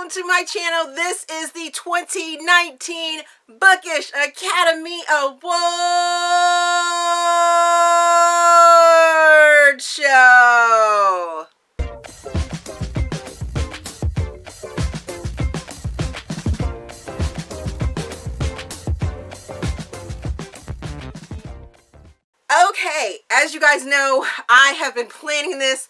welcome to my channel. This is the 2019 Bookish Academy Award Show. Okay, as you guys know, I have been planning this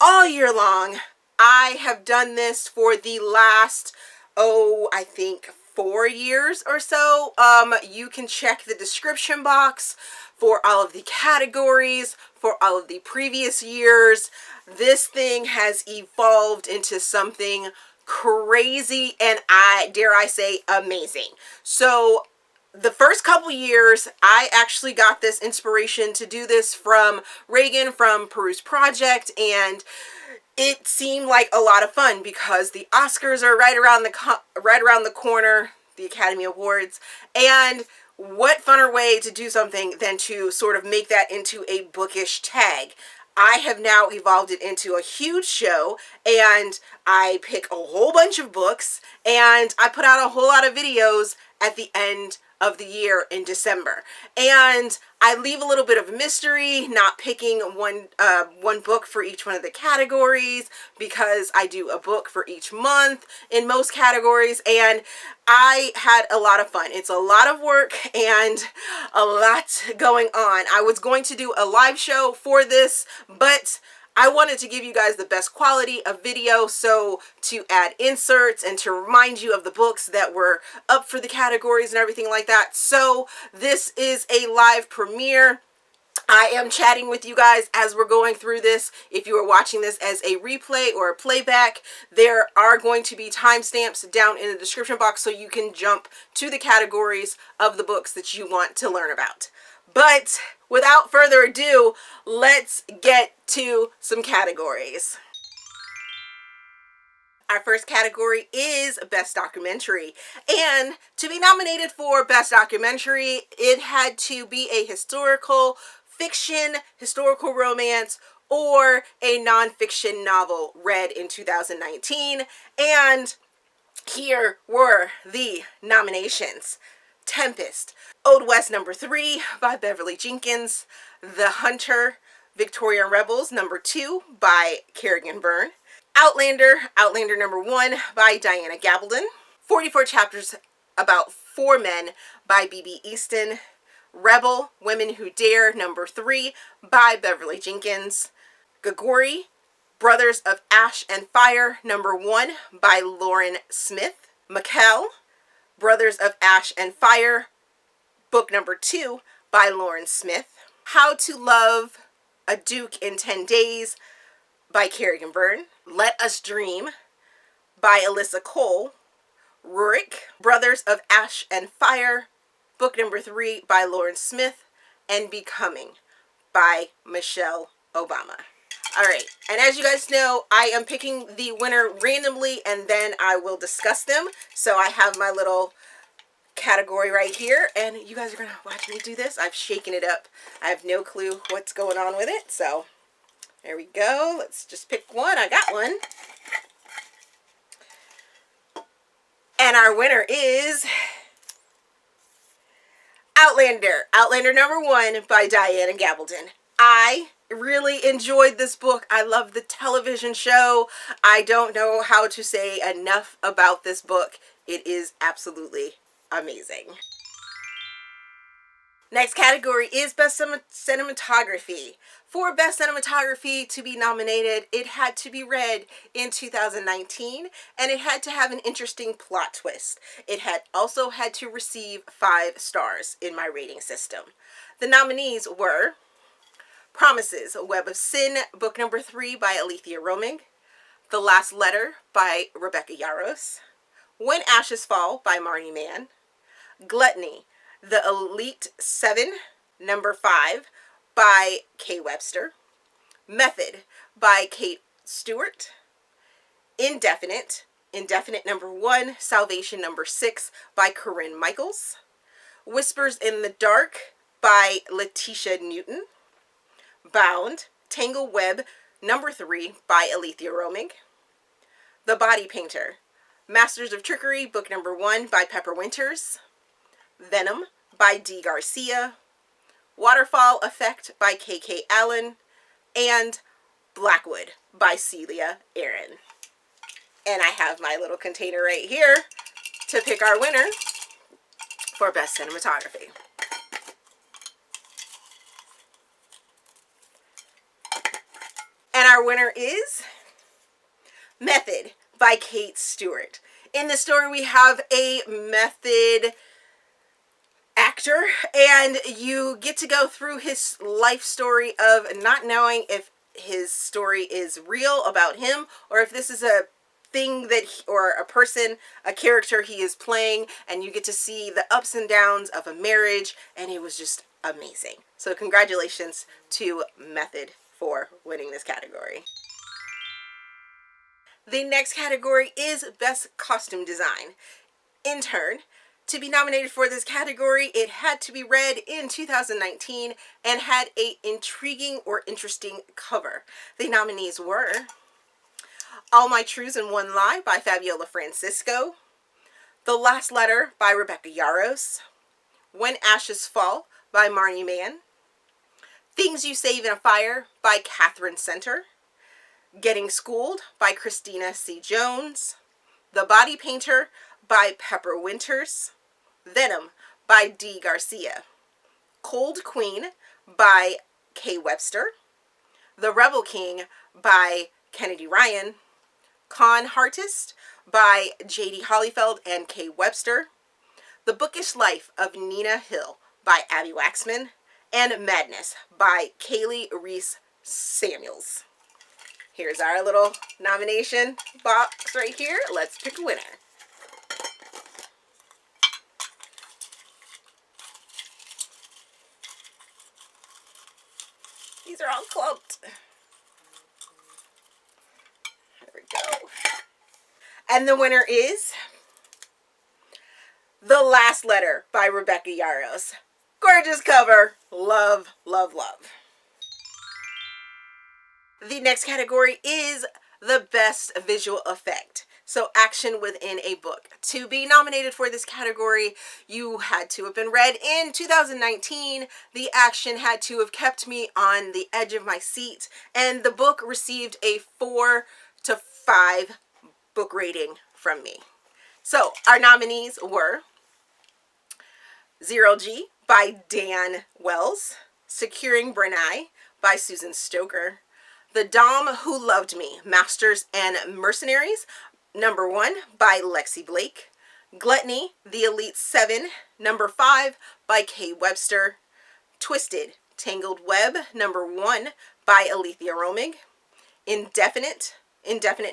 all year long. I have done this for the last, I think 4 years or so. You can check the description box for all of the categories for all of the previous years. This thing has evolved into something crazy and dare I say amazing. So the first couple years, I actually got this inspiration to do this from Reagan from Peru's Project, and it seemed like a lot of fun because the Oscars are right around the corner, the Academy Awards, and what funner way to do something than to sort of make that into a bookish tag. I have now evolved it into a huge show, and I pick a whole bunch of books, and I put out a whole lot of videos at the end of the year in December. And I leave a little bit of mystery, not picking one book for each one of the categories, because I do a book for each month in most categories, and I had a lot of fun. It's a lot of work and a lot going on. I was going to do a live show for this, but I wanted to give you guys the best quality of video, so to add inserts and to remind you of the books that were up for the categories and everything like that. So this is a live premiere. I am chatting with you guys as we're going through this. If you are watching this as a replay or a playback, there are going to be timestamps down in the description box so you can jump to the categories of the books that you want to learn about. But without further ado, let's get to some categories. Our first category is Best Documentary. And to be nominated for Best Documentary, it had to be a historical fiction, historical romance, or a nonfiction novel read in 2019. And here were the nominations. Tempest, Old West #3 by Beverly Jenkins, The Hunter, Victorian Rebels #2 by Kerrigan Byrne, Outlander #1 by Diana Gabaldon, 44 Chapters About 4 Men by B.B. Easton, Rebel, Women Who Dare #3 by Beverly Jenkins, Gagori, Brothers of Ash and Fire #1 by Lauren Smith, Mikkel, Brothers of Ash and Fire, book #2 by Lauren Smith, How to Love a Duke in 10 Days by Kerrigan Byrne, Let Us Dream by Alyssa Cole, Rurik, Brothers of Ash and Fire, book #3 by Lauren Smith, and Becoming by Michelle Obama. All right, and as you guys know, I am picking the winner randomly and then I will discuss them. So I have my little category right here, and you guys are gonna watch me do this. I've shaken it up. I have no clue what's going on with it. So there we go. Let's just pick one. I got one. And our winner is Outlander. Outlander #1 by Diana Gabaldon. I really enjoyed this book. I love the television show. I don't know how to say enough about this book. It is absolutely amazing. Next category is Best Cinematography. For Best Cinematography to be nominated, it had to be read in 2019, and it had to have an interesting plot twist. It had also had to receive 5 stars in my rating system. The nominees were Promises, A Web of Sin, book #3 by Alethea Romig, The Last Letter by Rebecca Yarros, When Ashes Fall by Marnie Mann, Gluttony, The Elite 7, #5 by Kay Webster, Method by Kate Stewart, Indefinite #1, Salvation #6 by Corinne Michaels, Whispers in the Dark by Letitia Newton, Bound, Tangle Web #3 by Alethea Romig, The Body Painter, Masters of Trickery, book number 1 by Pepper Winters. Venom by D. Garcia. Waterfall Effect by K.K. Allen. And Blackwood by Celia Aaron. And I have my little container right here to pick our winner for Best Cinematography. And our winner is Method by Kate Stewart. In the story, we have a method actor, and you get to go through his life story of not knowing if his story is real about him or if this is a thing that or a person, a character he is playing, and you get to see the ups and downs of a marriage, and it was just amazing. So congratulations to Method for winning this category. The next category is Best Costume Design. In turn, to be nominated for this category, it had to be read in 2019 and had an intriguing or interesting cover. The nominees were All My Truths in One Lie by Fabiola Francisco, The Last Letter by Rebecca Yarros, When Ashes Fall by Marnie Mann, Things You Save in a Fire by Catherine Center, Getting Schooled by Christina C. Jones, The Body Painter by Pepper Winters, Venom by D. Garcia, Cold Queen by K. Webster, The Rebel King by Kennedy Ryan, Con Artist by J.D. Hollyfeld and K. Webster, The Bookish Life of Nina Hill by Abby Waxman, and Madness by Kaylee Reese Samuels. Here's our little nomination box right here. Let's pick a winner. These are all clumped. There we go. And the winner is The Last Letter by Rebecca Yarros. Gorgeous cover. Love, love, love. The next category is the Best Visual Effect. So action within a book. To be nominated for this category, you had to have been read in 2019. The action had to have kept me on the edge of my seat. And the book received a 4 to 5 book rating from me. So our nominees were Zero G by Dan Wells, Securing Brenai by Susan Stoker, The Dom Who Loved Me, Masters and Mercenaries, number 1 by Lexi Blake, Gluttony, The Elite 7, number 5 by Kay Webster, Twisted, Tangled Web, number 1 by Alethea Romig, Indefinite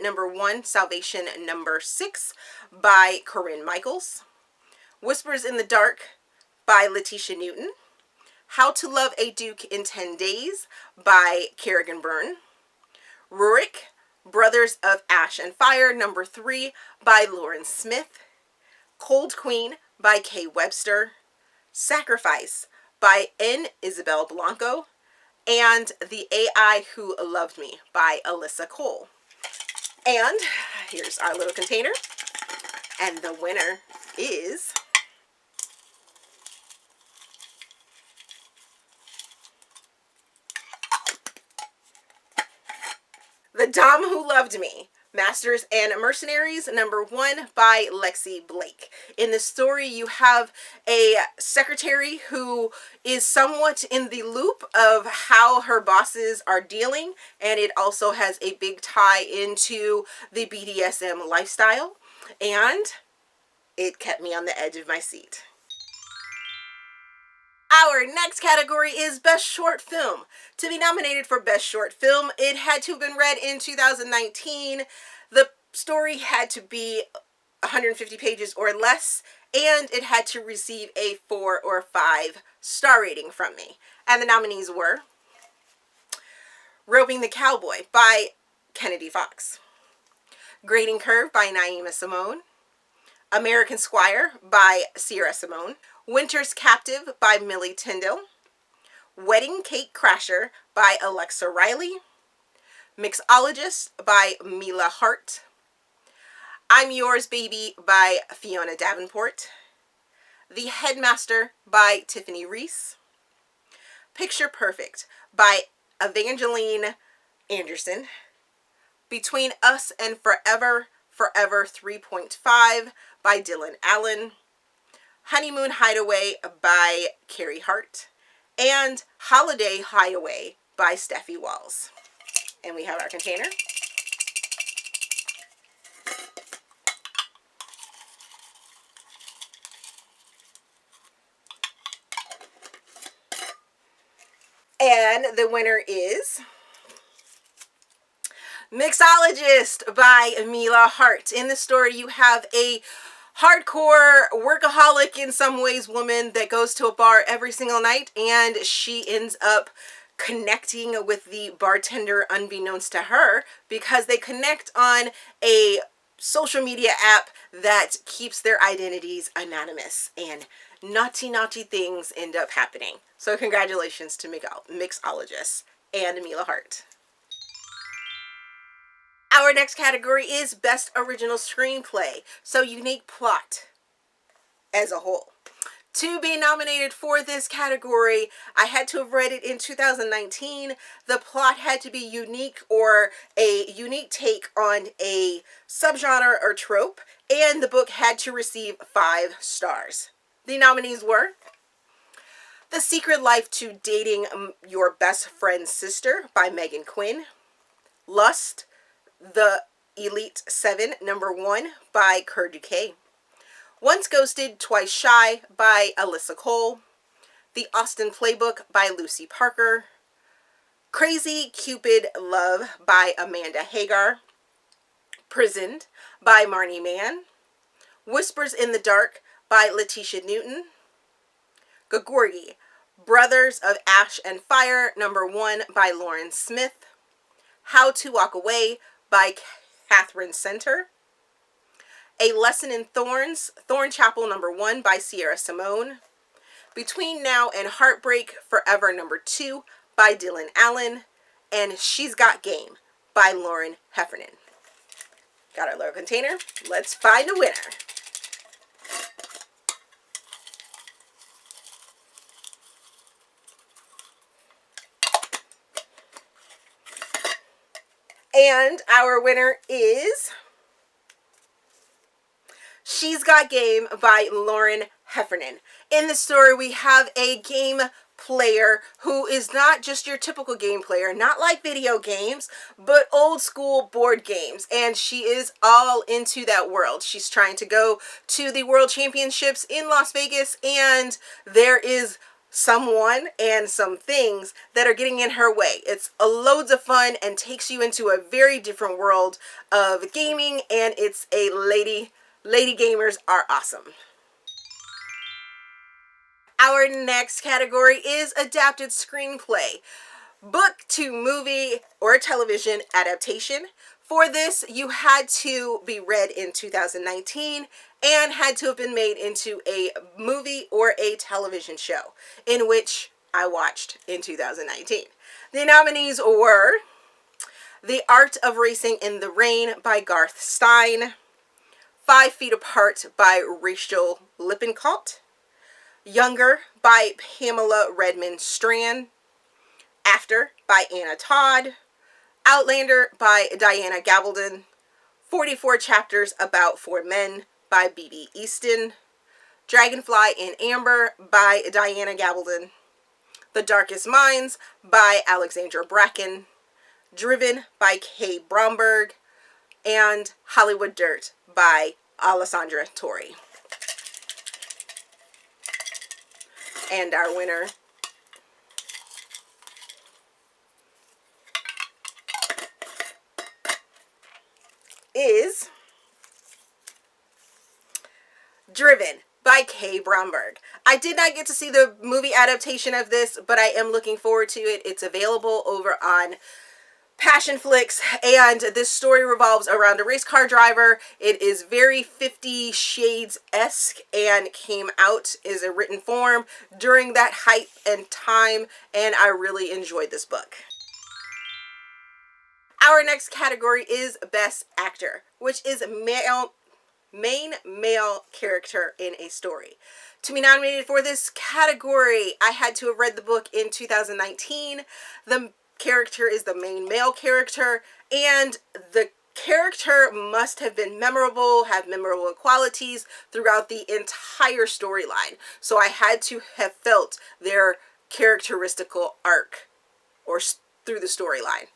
number 1, Salvation number 6 by Corinne Michaels, Whispers in the Dark by Letitia Newton, How to Love a Duke in 10 Days by Kerrigan Byrne, Rurik, Brothers of Ash and Fire, number 3 by Lauren Smith, Cold Queen by Kay Webster, Sacrifice by N. Isabel Blanco, and The AI Who Loved Me by Alyssa Cole. And here's our little container, and the winner is The Dom Who Loved Me, Masters and Mercenaries, number 1 by Lexi Blake. In the story, you have a secretary who is somewhat in the loop of how her bosses are dealing, and it also has a big tie into the BDSM lifestyle, and it kept me on the edge of my seat. Our next category is Best Short Film. To be nominated for Best Short Film, it had to have been read in 2019. The story had to be 150 pages or less, and it had to receive a 4 or 5 star rating from me. And the nominees were Roping the Cowboy by Kennedy Fox, Grading Curve by Naima Simone, American Squire by Sierra Simone, Winter's Captive by Millie Tyndall, Wedding Cake Crasher by Alexa Riley, Mixologist by Mila Hart, I'm Yours Baby by Fiona Davenport, The Headmaster by Tiffany Reese, Picture Perfect by Evangeline Anderson, Between Us and Forever, Forever 3.5 by Dylan Allen, Honeymoon Hideaway by Carrie Hart, and Holiday Hideaway by Steffi Walls. And we have our container. And the winner is Mixologist by Mila Hart. In the story, you have a hardcore workaholic, in some ways, woman that goes to a bar every single night, and she ends up connecting with the bartender unbeknownst to her because they connect on a social media app that keeps their identities anonymous, and naughty things end up happening. So congratulations to Mixologist and Mila Hart. Our next category is Best Original Screenplay, so unique plot as a whole. To be nominated for this category, I had to have read it in 2019. The plot had to be unique, or a unique take on a subgenre or trope, and the book had to receive 5 stars. The nominees were The Secret Life to Dating Your Best Friend's Sister by Megan Quinn, Lust, The Elite 7, number 1 by Kerr Duquet, Once Ghosted, Twice Shy by Alyssa Cole, The Austen Playbook by Lucy Parker, Crazy Cupid Love by Amanda Hagar, Prisoned by Marnie Mann, Whispers in the Dark by Letitia Newton, Gagorgi, Brothers of Ash and Fire, number 1 by Lauren Smith, How to Walk Away by Catherine Center, A Lesson in Thorns, Thorn Chapel, number 1 by Sierra Simone, Between Now and Heartbreak, Forever, number 2 by Dylan Allen, and She's Got Game by Lauren Heffernan. Got our little container. Let's find a winner. And our winner is She's Got Game by Lauren Heffernan. In the story, we have a game player who is not just your typical game player, not like video games, but old school board games. And she is all into that world. She's trying to go to the World Championships in Las Vegas, and there is someone and some things that are getting in her way. It's loads of fun and takes you into a very different world of gaming, and it's a lady gamers are awesome. Our next category is Adapted Screenplay, book to movie or television adaptation. For this, you had to be read in 2019 and had to have been made into a movie or a television show, in which I watched in 2019. The nominees were The Art of Racing in the Rain by Garth Stein, 5 Feet Apart by Rachel Lippincott, Younger by Pamela Redmond Strand, After by Anna Todd, Outlander by Diana Gabaldon, 44 Chapters About 4 Men by B.B. Easton, Dragonfly in Amber by Diana Gabaldon, The Darkest Minds by Alexandra Bracken, Driven by Kay Bromberg, and Hollywood Dirt by Alessandra Torre. And our winner is Driven by Kay Bromberg. I did not get to see the movie adaptation of this, but I am looking forward to it. It's available over on Passion Flicks, and this story revolves around a race car driver. It is very 50 Shades-esque and came out as a written form during that hype and time, and I really enjoyed this book. Our next category is Best Actor, which is male main male character in a story. To be nominated for this category, I had to have read the book in 2019. The character is the main male character, and the character must have been memorable, have memorable qualities throughout the entire storyline. So I had to have felt their characteristical arc or through the storyline.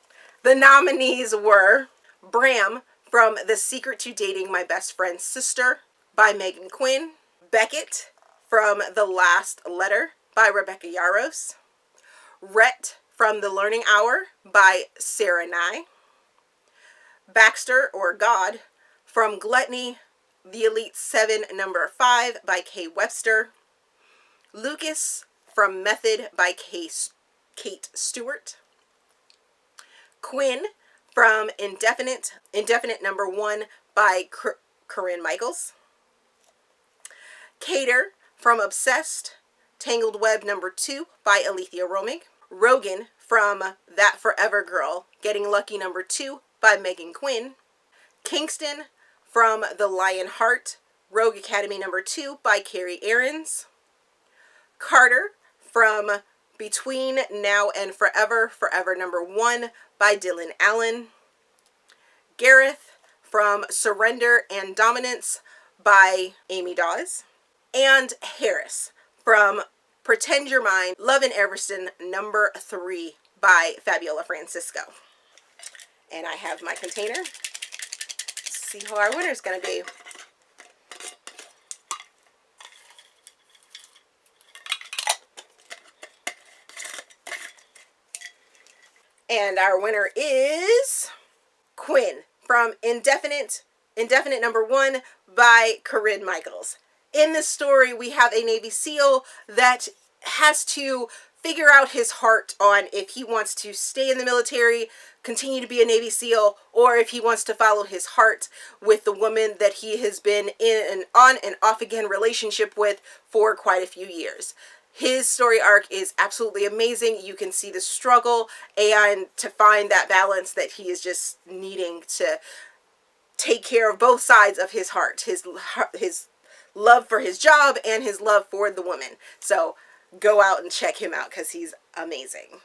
The nominees were Bram from The Secret to Dating My Best Friend's Sister by Megan Quinn, Beckett from The Last Letter by Rebecca Yarros, Rhett from The Learning Hour by Sarah Nye, Baxter or God from Gluttony, The Elite 7 number 5 by Kay Webster, Lucas from Method by Kate Stewart, Quinn from Indefinite number 1 by Corinne Michaels, Cater from Obsessed, Tangled Web number 2 by Alethea Romig, Rogan from That Forever Girl, Getting Lucky number 2 by Megan Quinn, Kingston from The Lion Heart, Rogue Academy number 2 by Carrie Aarons, Carter from Between Now and Forever, Forever number 1 by Dylan Allen, Gareth from Surrender and Dominance by Amy Dawes, and Harris from Pretend You're Mine, Love in Everston number 3 by Fabiola Francisco. And I have my container. Let's see who our winner is going to be. And our winner is Quinn from Indefinite number 1 by Corinne Michaels. In this story, we have a Navy SEAL that has to figure out his heart on if he wants to stay in the military, continue to be a Navy SEAL, or if he wants to follow his heart with the woman that he has been in an on and off again relationship with for quite a few years. His story arc is absolutely amazing. You can see the struggle and to find that balance that he is just needing to take care of both sides of his heart, his love for his job and his love for the woman. So go out and check him out because he's amazing.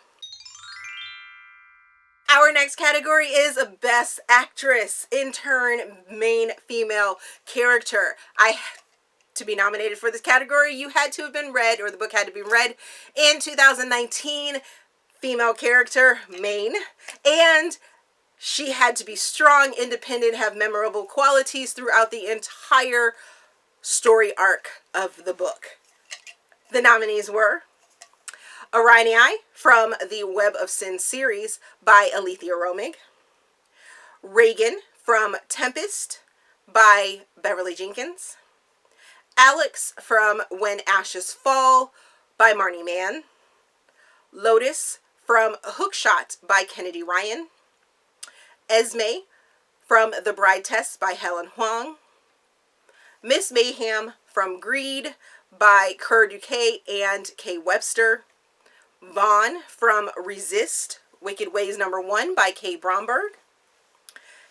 Our next category is Best Actress, in turn, main female character. To be nominated for this category, you had to have been read, or the book had to be read in 2019, female character, main, and she had to be strong, independent, have memorable qualities throughout the entire story arc of the book. The nominees were Arainei from the Web of Sin series by Alethea Romig, Reagan from Tempest by Beverly Jenkins, Alex from When Ashes Fall by Marnie Mann, Lotus from Hookshot by Kennedy Ryan, Esme from The Bride Test by Helen Huang, Miss Mayhem from Greed by Kerr Duquet and Kay Webster, Vaughn from Resist, Wicked Ways number 1 by Kay Bromberg,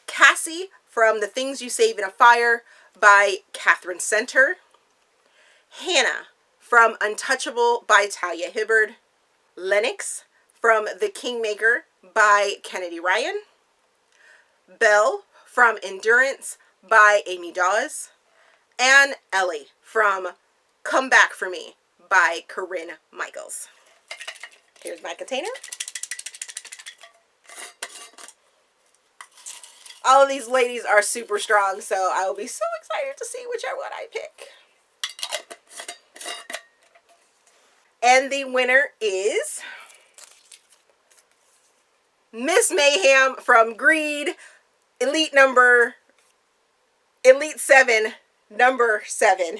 Cassie from The Things You Save in a Fire by Catherine Center, Hannah from Untouchable by Talia Hibbard, Lennox from The Kingmaker by Kennedy Ryan, Belle from Endurance by Amy Dawes, and Ellie from Come Back For Me by Corinne Michaels. Here's my container. All of these ladies are super strong, so I will be so excited to see whichever one I pick. And the winner is Miss Mayhem from Greed, Elite 7, number 7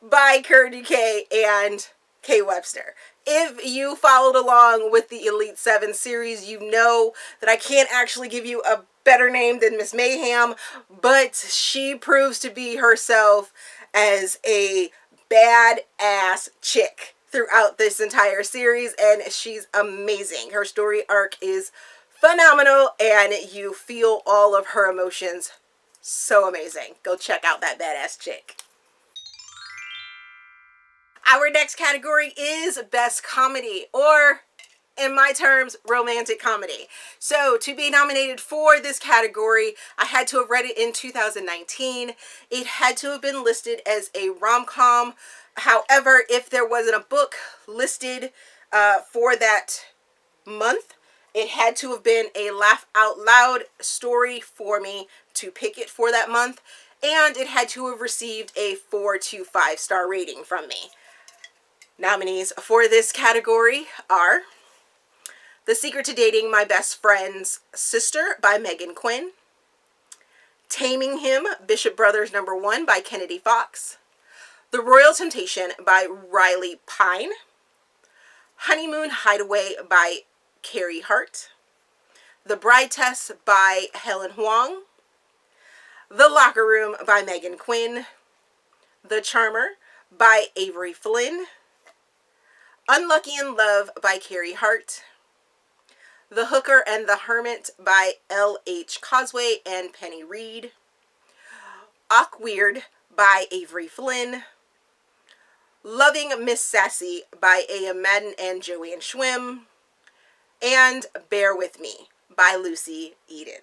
by Kerr Duquet and Kay Webster. If you followed along with the Elite 7 series, you know that I can't actually give you a better name than Miss Mayhem, but she proves to be herself as a badass chick throughout this entire series, and she's amazing. Her story arc is phenomenal, and you feel all of her emotions So amazing. Go check out that badass chick. Our next category is Best Comedy, or in my terms, romantic comedy. So to be nominated for this category, I had to have read it in 2019. It had to have been listed as a rom-com. However, if there wasn't a book listed for that month, it had to have been a laugh out loud story for me to pick it for that month, and it had to have received a 4 to 5 star rating from me. Nominees for this category are The Secret to Dating My Best Friend's Sister by Megan Quinn, Taming Him, Bishop Brothers No. 1 by Kennedy Fox, The Royal Temptation by Riley Pine, Honeymoon Hideaway by Carrie Hart, The Bride Test by Helen Huang, The Locker Room by Megan Quinn, The Charmer by Avery Flynn, Unlucky in Love by Carrie Hart, The Hooker and the Hermit by L.H. Causeway and Penny Reed, Awkward by Avery Flynn, Loving Miss Sassy by A.M. Madden and Joanne Schwim, and Bear With Me by Lucy Eden.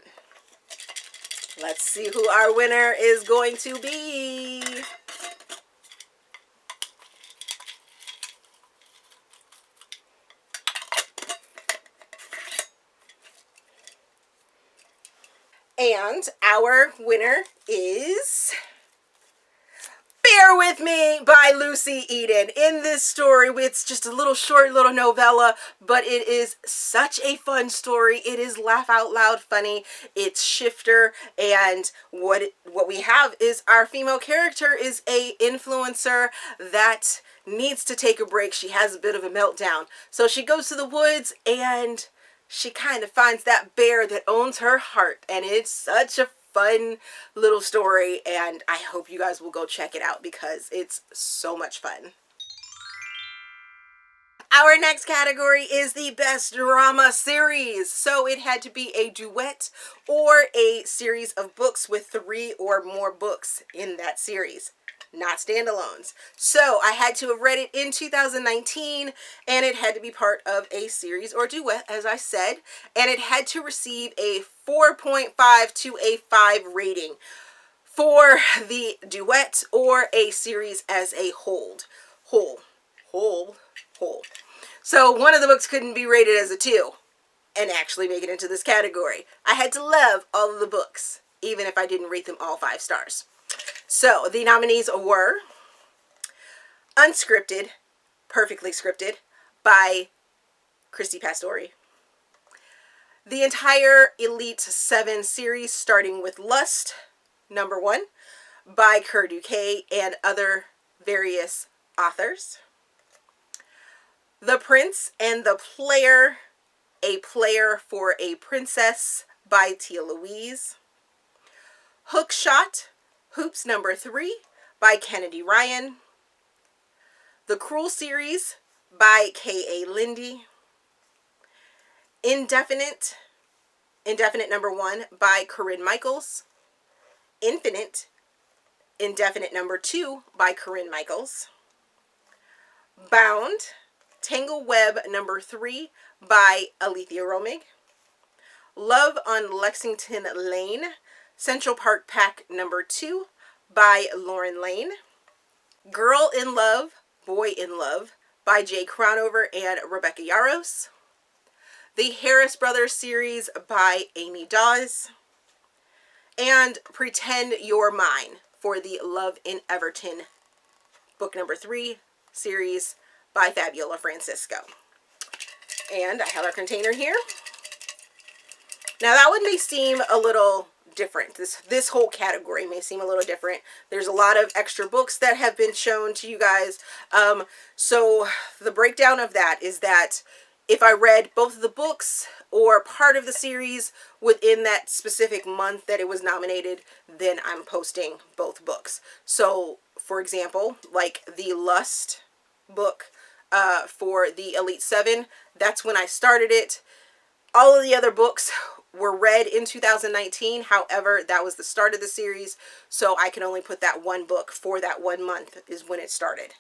Let's see who our winner is going to be. And our winner is Bear With Me by Lucy Eden. In this story, it's just a little short little novella, but it is such a fun story. It is laugh out loud funny. It's shifter, and what we have is our female character is a influencer that needs to take a break. She has a bit of a meltdown. So she goes to the woods and she kind of finds that bear that owns her heart, and it's such a fun little story, and I hope you guys will go check it out because it's so much fun. Our next category is the Best Drama Series. So it had to be a duet or a series of books with 3 or more books in that series, not standalones. So I had to have read it in 2019, and it had to be part of a series or duet, as I said, and it had to receive a 4.5 to a 5 rating for the duet or a series as a whole. So one of the books couldn't be rated as a 2 and actually make it into this category. I had to love all of the books, even if I didn't rate them all 5 stars. So the nominees were Unscripted, Perfectly Scripted by Christy Pastore, the entire Elite 7 series starting with Lust, No. 1 by Kerr Duquet and other various authors, The Prince and the Player, A Player for a Princess by Tia Louise, Hookshot, Hoops No. 3 by Kennedy Ryan, The Cruel Series by K.A. Lindy, Indefinite No. 1 by Corinne Michaels, Infinite No. 2 by Corinne Michaels, Bound, Tangle Web No. 3 by Alethea Romig, Love on Lexington Lane, Central Park Pack No. 2 by Lauren Lane, Girl in Love, Boy in Love by Jay Crownover and Rebecca Yaros, the Harris Brothers series by Amy Dawes, and Pretend You're Mine for the Love in Everton book No. 3 series by Fabiola Francisco. And I have our container here. Now that one may seem a little different. This whole category may seem a little different. There's a lot of extra books that have been shown to you guys. So the breakdown of that is that if I read both of the books or part of the series within that specific month that it was nominated, then I'm posting both books. So for example, like the Lust book for the Elite 7, that's when I started it. All of the other books were read in 2019. However, that was the start of the series, so I can only put that one book for that 1 month is when it started.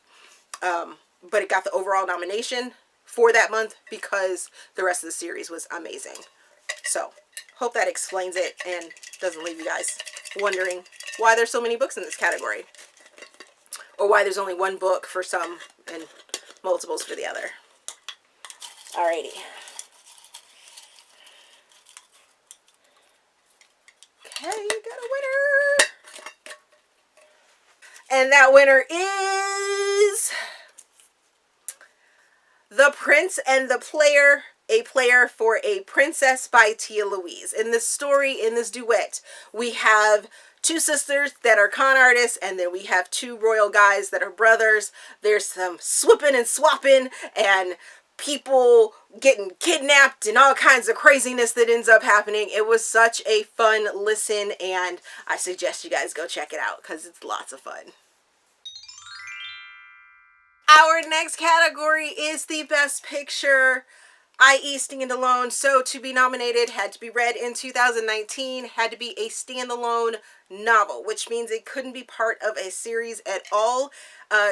But it got the overall nomination for that month because the rest of the series was amazing. So, hope that explains it and doesn't leave you guys wondering why there's so many books in this category. Or why there's only one book for some and multiples for the other. Alrighty. Okay, you got a winner. And that winner is The Prince and the Player, A Player for a Princess by Tia Louise. In this story, in this duet, we have two sisters that are con artists, and then we have two royal guys that are brothers. There's some swipping and swapping and people getting kidnapped and all kinds of craziness that ends up happening. It was such a fun listen, and I suggest you guys go check it out because it's lots of fun. Our next category is the Best Picture, i.e. Standalone. So to be nominated, had to be read in 2019, had to be a standalone novel, which means it couldn't be part of a series at all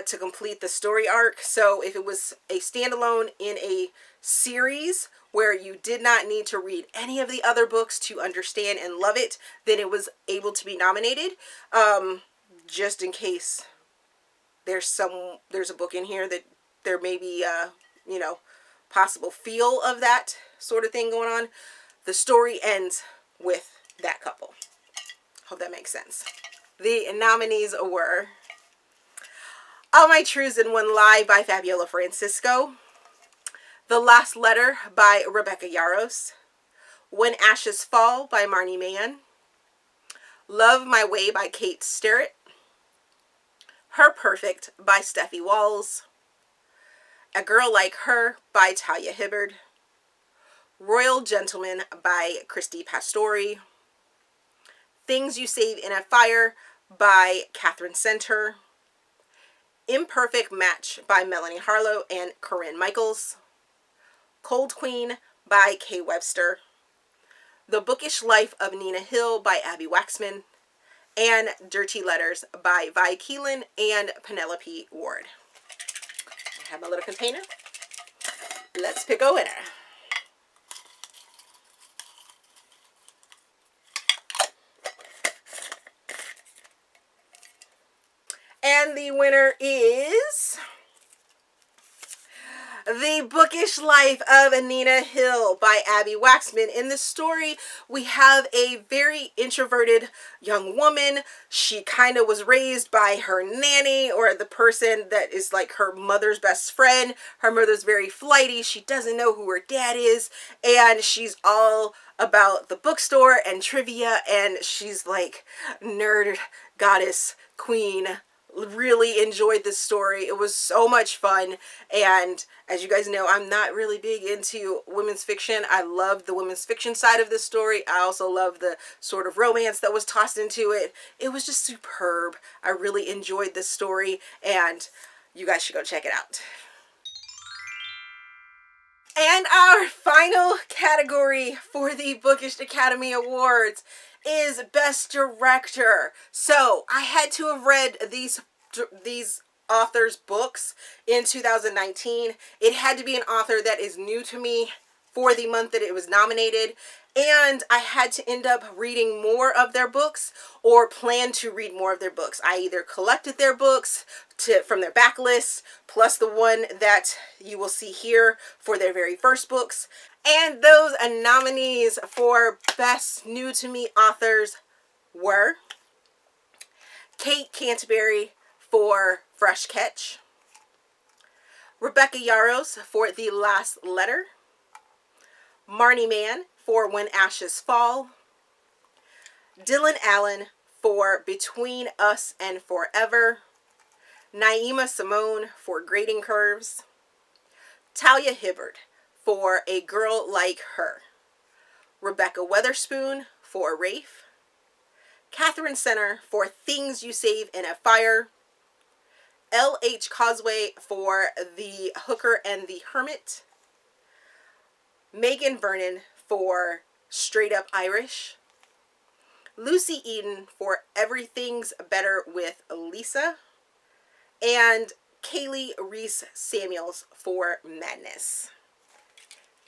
to complete the story arc. So if it was a standalone in a series where you did not need to read any of the other books to understand and love it, then it was able to be nominated. Just in case there's a book in here that there may be possible feel of that sort of thing going on. The story ends with that couple. Hope that makes sense. The nominees were All My Truths in One Lie by Fabiola Francisco, The Last Letter by Rebecca Yarros, When Ashes Fall by Marnie Mann, Love My Way by Kate Sterrett, Her Perfect by Steffi Walls, A Girl Like Her by Talia Hibbard, Royal Gentleman by Christy Pastori, Things You Save in a Fire by Catherine Center, Imperfect Match by Melanie Harlow and Corinne Michaels, Cold Queen by Kay Webster, The Bookish Life of Nina Hill by Abby Waxman, and Dirty Letters by Vi Keelan and Penelope Ward. I have my little container. Let's pick a winner. And the winner is The Bookish Life of Nina Hill by Abby Waxman. In this story, we have a very introverted young woman. She kind of was raised by her nanny, or the person that is like her mother's best friend. Her mother's very flighty. She doesn't know who her dad is, and she's all about the bookstore and trivia, and she's like nerd goddess queen. Really enjoyed this story. It was so much fun, and as you guys know, I'm not really big into women's fiction. I love the women's fiction side of this story. I also love the sort of romance that was tossed into it. It was just superb. I really enjoyed this story, and you guys should go check it out. And our final category for the Bookish Academy Awards is Best Director. So I had to have read these authors' books in 2019. It had to be an author that is new to me for the month that it was nominated. And I had to end up reading more of their books or plan to read more of their books. I either collected their books from their backlist, plus the one that you will see here for their very first books. And those nominees for Best New to Me Authors were Kate Canterbury for Fresh Catch, Rebecca Yarros for The Last Letter, Marnie Mann for When Ashes Fall, Dylan Allen for Between Us and Forever, Naima Simone for Grading Curves, Talia Hibbard for A Girl Like Her, Rebecca Weatherspoon for Rafe, Catherine Center for Things You Save in a Fire, L.H. Causeway for The Hooker and the Hermit, Megan Vernon for Straight Up Irish. Lucy Eden for Everything's Better with Lisa. And Kaylee Reese Samuels for Madness.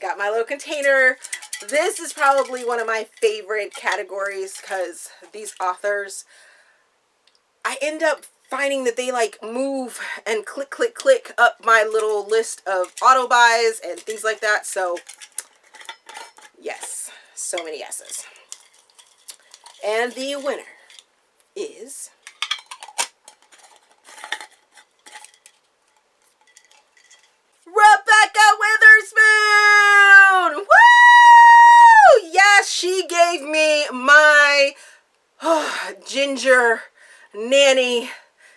Got my little container. This is probably one of my favorite categories because these authors, I end up finding that they like move and click, click, click up my little list of auto buys and things like that. So yes, so many yeses. And the winner is Rebecca Witherspoon! Woo! Yes, she gave me my ginger nanny.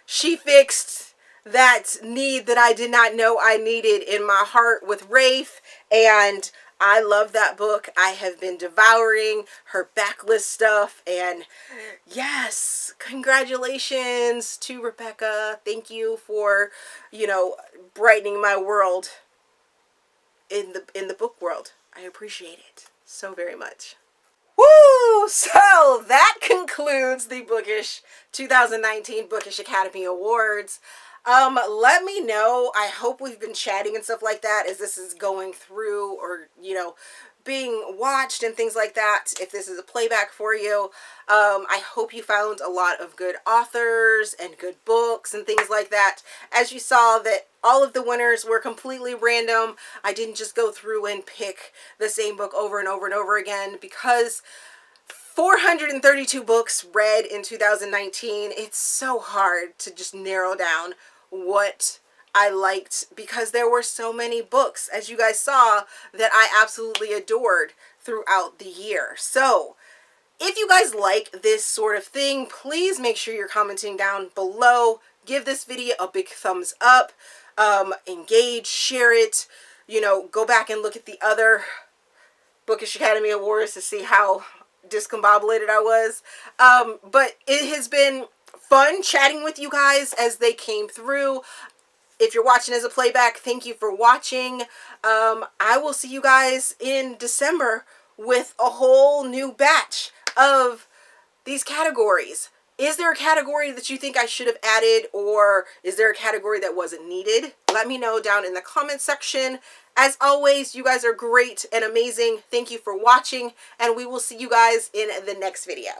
She fixed that need that I did not know I needed in my heart with Rafe, and I love that book. I have been devouring her backlist stuff, and yes, congratulations to Rebecca. Thank you for, you know, brightening my world in the book world. I appreciate it so very much. Woo! So that concludes the Bookish 2019 Bookish Academy Awards. Let me know. I hope we've been chatting and stuff like that as this is going through, or, you know, being watched and things like that. If this is a playback for you, I hope you found a lot of good authors and good books and things like that. As you saw, that all of the winners were completely random. I didn't just go through and pick the same book over and over and over again, because 432 books read in 2019, it's so hard to just narrow down what I liked, because there were so many books, as you guys saw, that I absolutely adored throughout the year. So if you guys like this sort of thing, please make sure you're commenting down below. Give this video a big thumbs up. Engage, share it, you know, go back and look at the other Bookish Academy Awards to see how discombobulated I was. But it has been fun chatting with you guys as they came through. If you're watching as a playback, thank you for watching. I will see you guys in December with a whole new batch of these categories. Is there a category that you think I should have added, or is there a category that wasn't needed? Let me know down in the comment section. As always, you guys are great and amazing. Thank you for watching, and we will see you guys in the next video.